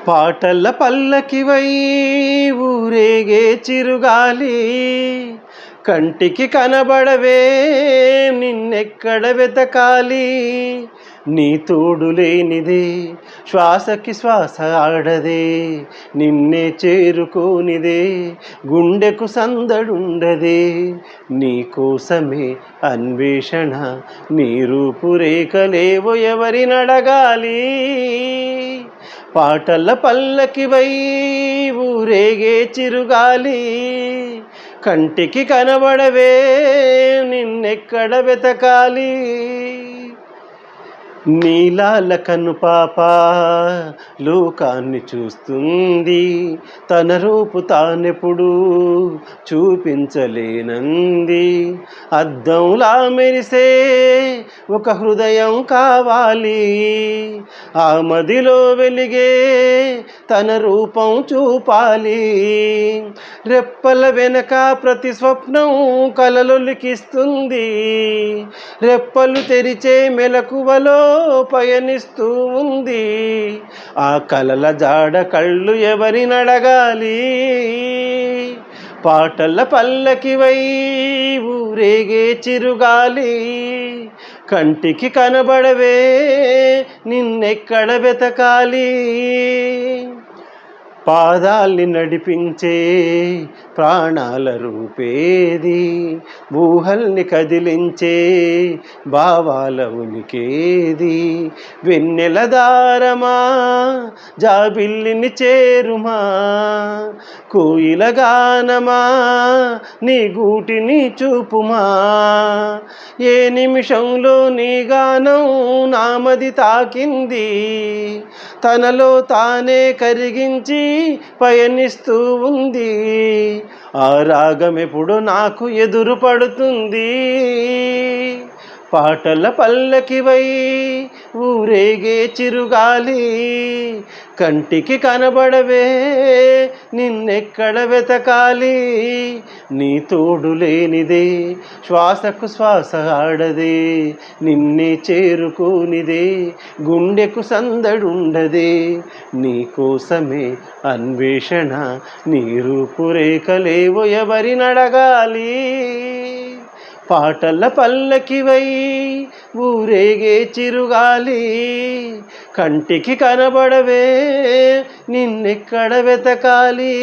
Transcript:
పాటల పల్లకివై ఊరేగే చిరుగాలి, కంటికి కనబడవే నిన్నెక్కడ వెతకాలి. నీ తోడు లేనిదే శ్వాసకి శ్వాస ఆడదే, నిన్నే చేరుకోనిదే గుండెకు సందడుండదే. నీ కోసమే అన్వేషణ, నీ రూపురేఖలేవో ఎవరినడగాలి. పాటల పల్లకివై ఊరేగే చిరుగాలి, కంటికి కనబడవే నిన్నెక్కడ వెతకాలి. నీలాల కన్ను పాప లోకాన్ని చూస్తుంది, తన రూపు తానెప్పుడు చూపించలేనంది. అద్దంలా మెరిసే ఒక హృదయం కావాలి, ఆ మదిలో వెలిగే తన రూపం చూపాలి. రెప్పల వెనక ప్రతి స్వప్నం కలలొలికిస్తుంది, రెప్పలు తెరిచే మెలకువలో పయనిస్తూ ఉంది. ఆ కలల జాడ కళ్ళు ఎవరినడగాలి. పాటల పల్లకివై ఊరేగే చిరుగాలి, కంటికి కనబడవే నిన్నెక్కడ వెతకాలి. పాదాల్ని నడిపించే ప్రాణాల రూపేది, ఊహల్ని కదిలించే భావాల ఉనికేది. వెన్నెల దారమా జాబిల్లిని చేరుమా, కోయిల గానమా నీ గూటిని చూపుమా. ఏ నిమిషంలో నీ గానం నామది తాకింది, తనలో తానే కరిగించి పయనిస్తూ ఉంది. ఆ రాగమెప్పుడు నాకు ఎదురు పడుతుంది. పాటల పల్లకివై ఊరేగే చిరుగాలి, కంటికి కనబడవే నిన్నెక్కడ వెతకాలి. నీ తోడు లేనిదే శ్వాసకు శ్వాస ఆడదే, నిన్నే చేరుకోనిదే గుండెకు సందడుండదే. నీ కోసమే అన్వేషణ, నీ రూపురేఖలేవో ఎవరినడగాలి. పాటల పల్లకివై ఊరేగే చిరుగాలి, కంటికి కనబడవే నిన్నెక్కడ వెతకాలి.